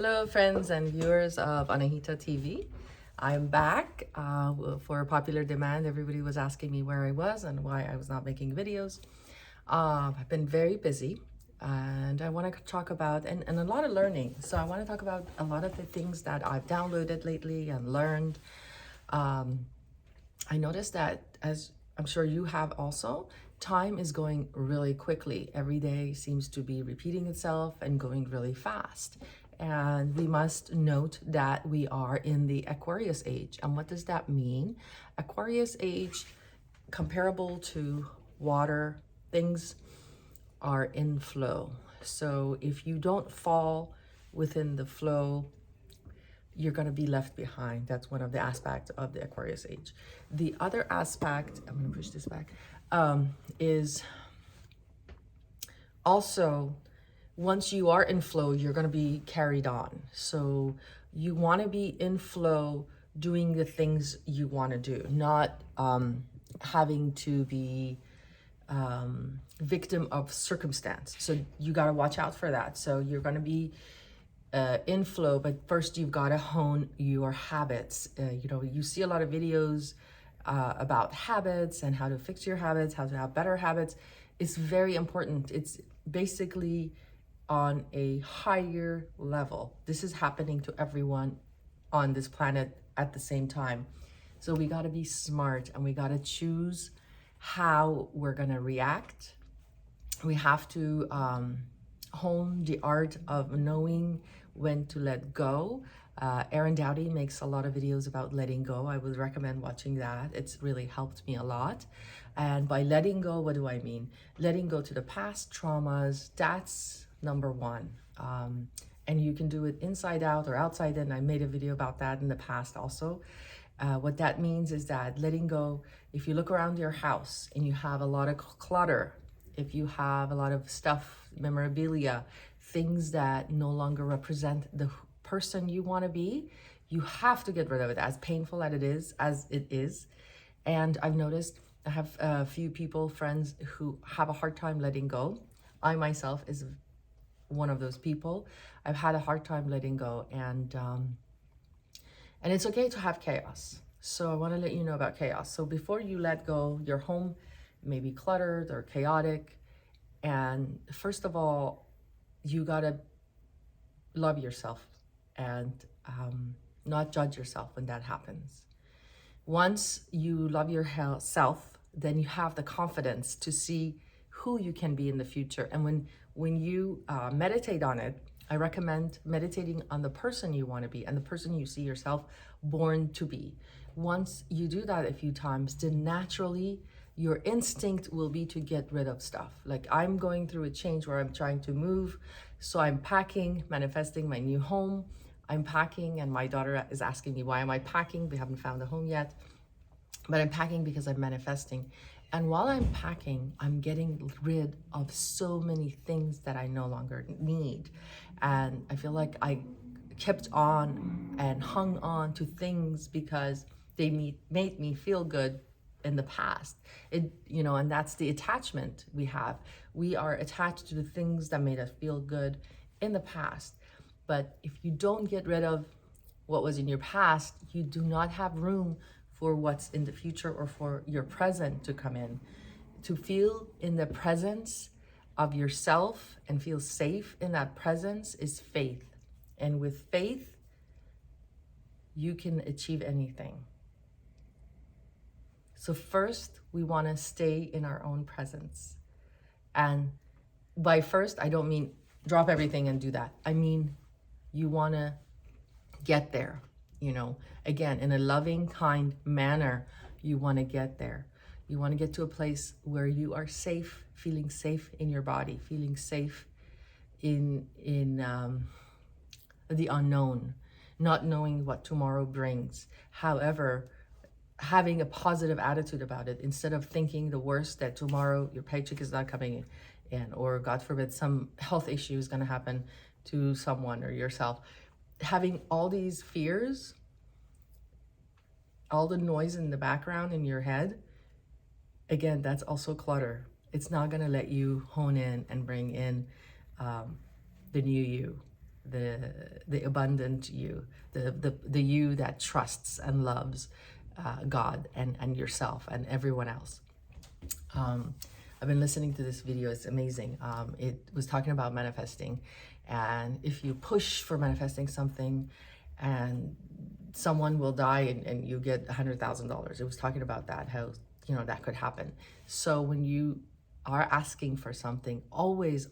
Hello, friends and viewers of Anahita TV. I'm back for popular demand. Everybody was asking me where I was and why I was not making videos. I've been very busy and I want to talk about, and a lot of learning. So I want to talk about a lot of the things that I've downloaded lately and learned. I noticed that, as I'm sure you have also, time is going really quickly. Every day seems to be repeating itself and going really fast. And we must note that we are in the Aquarius age. And what does that mean? Aquarius age, comparable to water, things are in flow. So if you don't fall within the flow, you're going to be left behind. That's one of the aspects of the Aquarius age. The other aspect, I'm going to push this back, is also once you are in flow, you're going to be carried on. So you want to be in flow doing the things you want to do, not having to be victim of circumstance. So you got to watch out for that. So you're going to be in flow, but first you've got to hone your habits. You see a lot of videos about habits and how to fix your habits, how to have better habits. It's very important. It's basically on a higher level. This is happening to everyone on this planet at the same time. So we got to be smart and we got to choose how we're going to react. We have to hone the art of knowing when to let go. Erin Dowdy makes a lot of videos about letting go. I would recommend watching that. It's really helped me a lot. And by letting go, what do I mean? Letting go to the past traumas, that's number one. And you can do it inside out or outside in. I made a video about that in the past also. What that means is that letting go, if you look around your house and you have a lot of clutter, if you have a lot of stuff, memorabilia, things that no longer represent the person you want to be, you have to get rid of it, as painful as it is. And I've noticed I have a few people, friends, who have a hard time letting go. I myself is one of those people. I've had a hard time letting go, and it's okay to have chaos. So I want to let you know about chaos. So before you let go, your home may be cluttered or chaotic. And first of all, you got to love yourself and not judge yourself when that happens. Once you love yourself, then you have the confidence to see who you can be in the future. And when you meditate on it, I recommend meditating on the person you want to be and the person you see yourself born to be. Once you do that a few times, then naturally your instinct will be to get rid of stuff. Like I'm going through a change where I'm trying to move. So I'm packing, manifesting my new home. I'm packing, and my daughter is asking me, why am I packing? We haven't found a home yet. But I'm packing because I'm manifesting. And while I'm packing, I'm getting rid of so many things that I no longer need. And I feel like I kept on and hung on to things because they made me feel good in the past. And that's the attachment we have. We are attached to the things that made us feel good in the past. But if you don't get rid of what was in your past, you do not have room for what's in the future or for your present to come in. To feel in the presence of yourself and feel safe in that presence is faith. And with faith, you can achieve anything. So first, we want to stay in our own presence. And by first, I don't mean drop everything and do that. I mean, you want to get there, again, in a loving, kind manner. You want to get there. You want to get to a place where you are safe, feeling safe in your body, feeling safe in the unknown, not knowing what tomorrow brings. However, having a positive attitude about it, instead of thinking the worst, that tomorrow your paycheck is not coming in, or God forbid, some health issue is going to happen to someone or yourself. Having all these fears, all the noise in the background in your head, again, that's also clutter. It's not going to let you hone in and bring in the new you. the abundant you, the you that trusts and loves God and yourself and everyone else. I've been listening to this video. It's amazing. It was talking about manifesting, and if you push for manifesting something, and someone will die and you get $100,000. It was talking about that, how that could happen. So when you are asking for something, always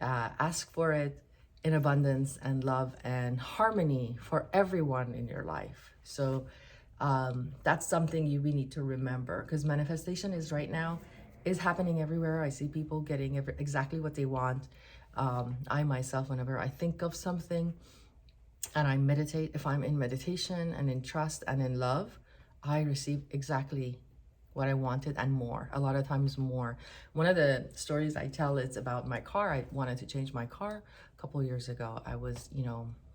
ask for it in abundance and love and harmony for everyone in your life. So that's something we need to remember, because manifestation is happening everywhere. I see people getting exactly what they want. I myself, whenever I think of something and I meditate, if I'm in meditation and in trust and in love, I receive exactly what I wanted and more, a lot of times more. One of the stories I tell is about my car. I wanted to change my car a couple of years ago. I was,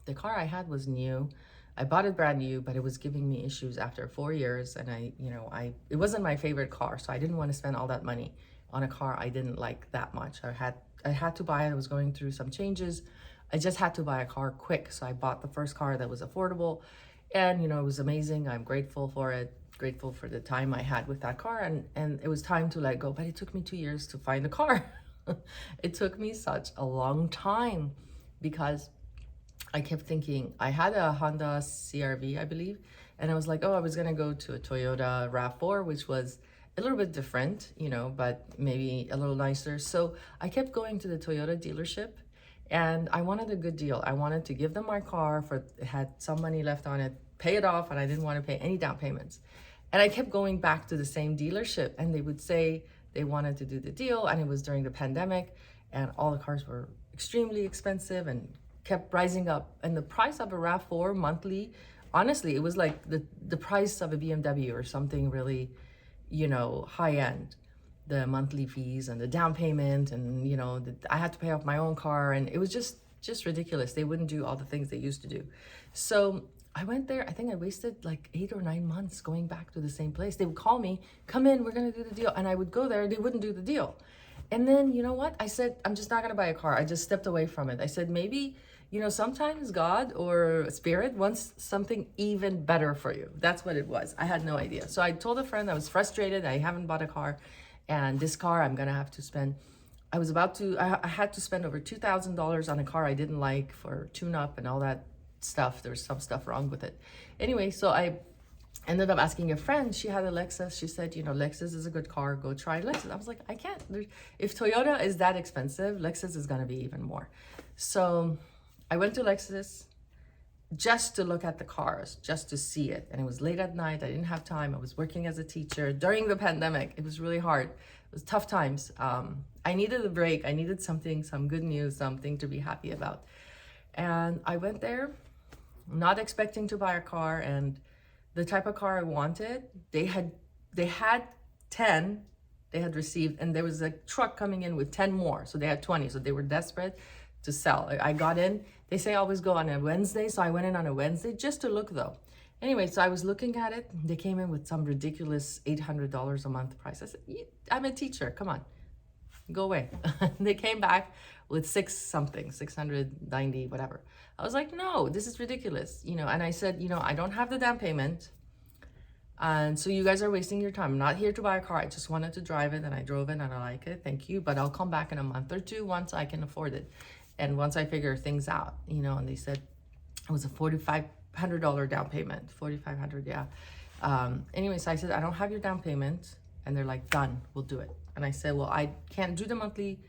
the car I had was new. I bought it brand new, but it was giving me issues after 4 years. And it wasn't my favorite car, so I didn't want to spend all that money on a car I didn't like that much. I had to buy it. I was going through some changes. I just had to buy a car quick. So I bought the first car that was affordable, and it was amazing. I'm grateful for it, grateful for the time I had with that car, and it was time to let go. But it took me 2 years to find a car. It took me such a long time because I kept thinking, I had a Honda CR-V, I believe, and I was like, oh, I was gonna go to a Toyota RAV4, which was a little bit different, but maybe a little nicer. So I kept going to the Toyota dealership, and I wanted a good deal. I wanted to give them my car it had some money left on it, pay it off, and I didn't want to pay any down payments. And I kept going back to the same dealership, and they would say they wanted to do the deal, and it was during the pandemic, and all the cars were extremely expensive and kept rising up. And the price of a RAV4 monthly, honestly, it was like the price of a BMW or something really, high end. The monthly fees and the down payment, and I had to pay off my own car, and it was just ridiculous. They wouldn't do all the things they used to do. So I went there. I think I wasted like 8 or 9 months going back to the same place. They would call me, come in, we're gonna do the deal. And I would go there, they wouldn't do the deal. And then, you know what? I said, I'm just not gonna buy a car. I just stepped away from it. I said, maybe, sometimes God or Spirit wants something even better for you. That's what it was. I had no idea. So I told a friend I was frustrated. I haven't bought a car. And this car, I'm gonna have to spend, I had to spend over $2,000 on a car I didn't like for tune-up and all that stuff. There was some stuff wrong with it. Anyway, so I ended up asking a friend. She had a Lexus. She said, Lexus is a good car. Go try Lexus. I was like, I can't. If Toyota is that expensive, Lexus is gonna be even more. So I went to Lexus just to look at the cars, just to see it. And it was late at night. I didn't have time. I was working as a teacher during the pandemic. It was really hard. It was tough times. I needed a break. I needed something, some good news, something to be happy about. And I went there, not expecting to buy a car. And the type of car I wanted, they had 10 they had received, and there was a truck coming in with 10 more. So they had 20. So they were desperate to sell. I got in. They say always go on a Wednesday, so I went in on a Wednesday just to look though. Anyway, so I was looking at it. They came in with some ridiculous $800 a month price. I said, I'm a teacher, come on, go away. They came back with 690, whatever. I was like, no, this is ridiculous, and I said, I don't have the down payment. And so you guys are wasting your time. I'm not here to buy a car. I just wanted to drive it, and I drove it and I like it. Thank you. But I'll come back in a month or two once I can afford it. And once I figure things out, and they said it was a $4,500 down payment, 4,500, yeah. Anyway, so I said, I don't have your down payment. And they're like, done, we'll do it. And I said, well, I can't do the monthly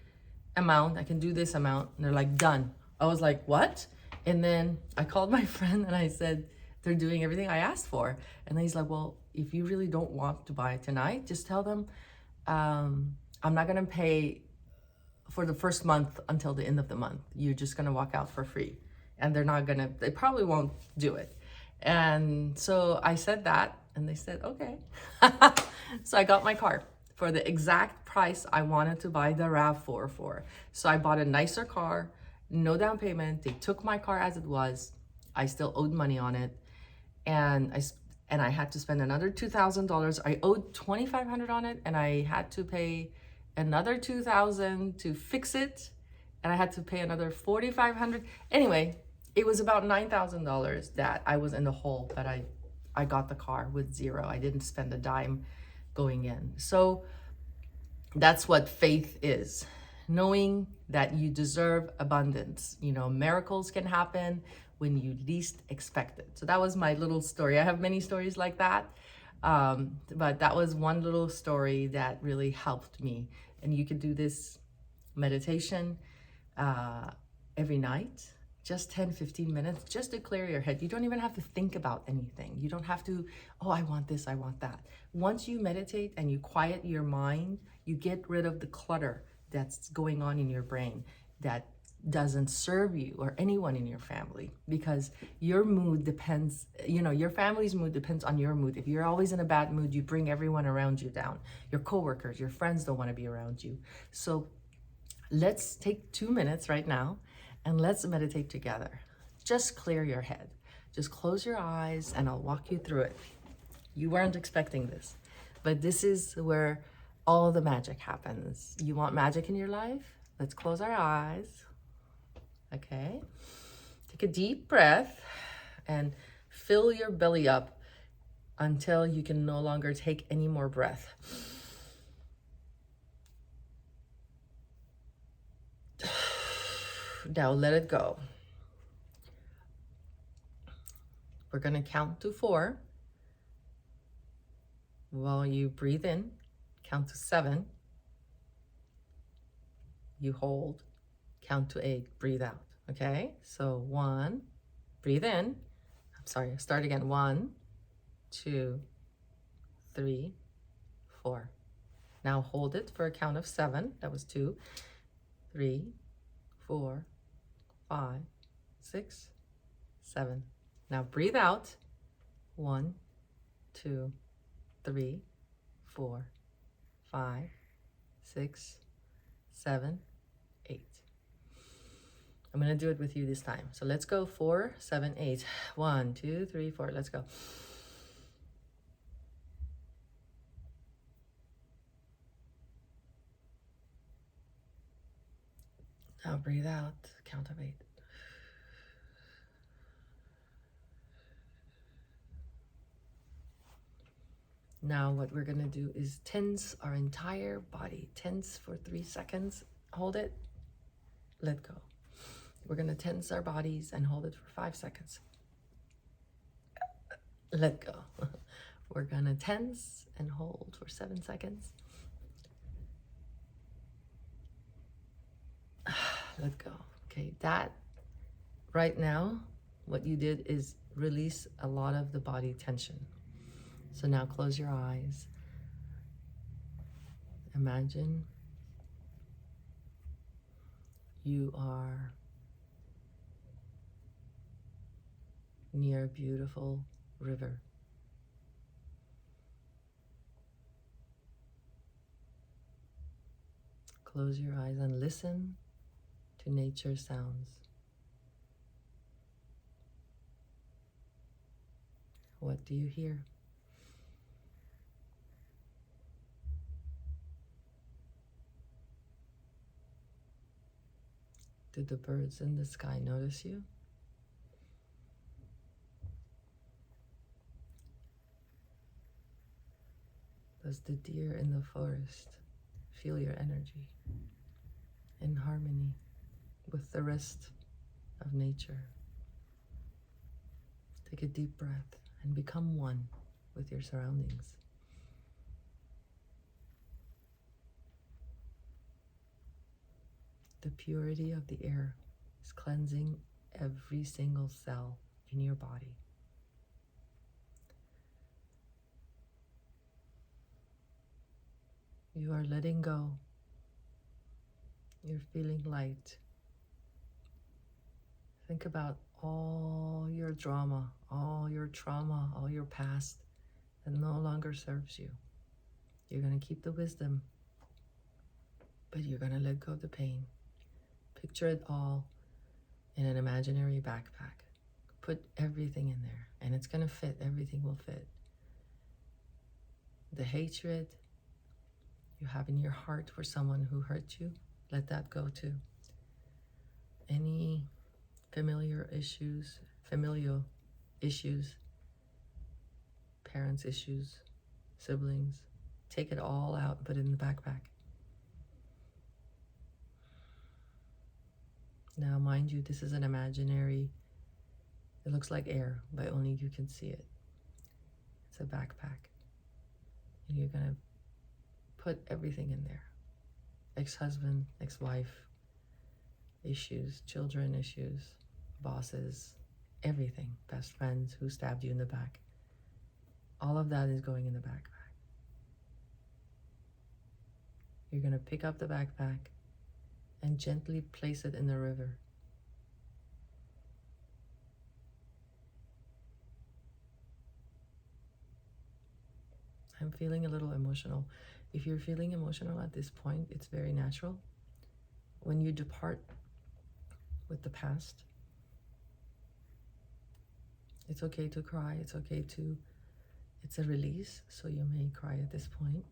amount. I can do this amount. And they're like, done. I was like, what? And then I called my friend and I said, they're doing everything I asked for. And then he's like, well, if you really don't want to buy it tonight, just tell them I'm not gonna pay for the first month until the end of the month. You're just gonna walk out for free. And they probably won't do it. And so I said that, and they said, okay. So I got my car for the exact price I wanted to buy the RAV4 for. So I bought a nicer car, no down payment. They took my car as it was. I still owed money on it. And I had to spend another $2,000. I owed $2,500 on it, and I had to pay another $2,000 to fix it and I had to pay another $4,500. Anyway, it was about $9,000 that I was in the hole, but I got the car with zero. I didn't spend a dime going in. So that's what faith is. Knowing that you deserve abundance. You know, miracles can happen when you least expect it. So that was my little story. I have many stories like that. But that was one little story that really helped me. And you could do this meditation every night, just 10-15 minutes, just to clear your head. You don't even have to think about anything. You don't have to, oh, I want this, I want that. Once you meditate and you quiet your mind, you get rid of the clutter that's going on in your brain that doesn't serve you or anyone in your family, because your mood depends, you know, your family's mood depends on your mood. If you're always in a bad mood, you bring everyone around you down. Your coworkers, your friends don't want to be around you. So let's take 2 minutes right now and let's meditate together. Just clear your head. Just close your eyes and I'll walk you through it. You weren't expecting this, but this is where all the magic happens. You want magic in your life? Let's close our eyes. Okay. Take a deep breath and fill your belly up until you can no longer take any more breath. Now let it go. We're going to count to 4. While you breathe in, count to 7. You hold, count to 8, breathe out. Okay, so 1, breathe in. I'm sorry, start again. 1, 2, 3, 4. Now hold it for a count of 7. That was 2, 3, 4, 5, 6, 7. Now breathe out. 1, 2, 3, 4, 5, 6, 7, 8. I'm going to do it with you this time. So let's go 4, 7, 8. 1, 2, 3, 4. Let's go. Now breathe out. Count of 8. Now what we're going to do is tense our entire body. Tense for 3 seconds. Hold it. Let go. We're going to tense our bodies and hold it for 5 seconds. Let go. We're going to tense and hold for 7 seconds. Let go. Okay, that right now, what you did is release a lot of the body tension. So now close your eyes. Imagine you are near a beautiful river. Close your eyes and listen to nature sounds. What do you hear? Did the birds in the sky notice you? Does the deer in the forest feel your energy in harmony with the rest of nature? Take a deep breath and become one with your surroundings. The purity of the air is cleansing every single cell in your body. You are letting go. You're feeling light. Think about all your drama, all your trauma, all your past that no longer serves you. You're going to keep the wisdom, but you're going to let go of the pain. Picture it all in an imaginary backpack. Put everything in there, and it's going to fit. Everything will fit. The hatred you have in your heart for someone who hurt you, let that go too. any familial issues, parents' issues, siblings. Take it all out and put it in the backpack. Now, mind you, this is an imaginary, it looks like air, but only you can see it. It's a backpack. And you're going to put everything in there. Ex-husband, ex-wife, issues, children issues, bosses, everything. Best friends who stabbed you in the back. All of that is going in the backpack. You're going to pick up the backpack and gently place it in the river. I'm feeling a little emotional. If you're feeling emotional at this point, it's very natural. When you depart with the past, it's okay to cry. It's a release. So you may cry at this point,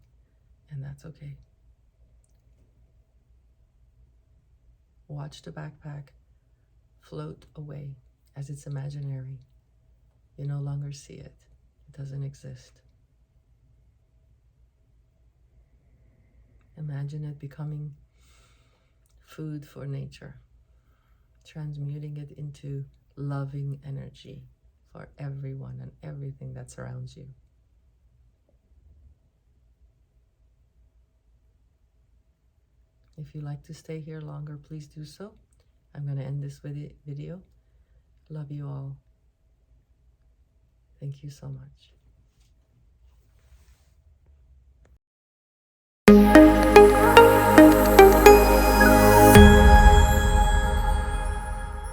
and that's okay. Watch the backpack float away as it's imaginary. You no longer see it. It doesn't exist. Imagine it becoming food for nature, transmuting it into loving energy for everyone and everything that surrounds you. If you'd like to stay here longer, please do so. I'm going to end this video. Love you all. Thank you so much.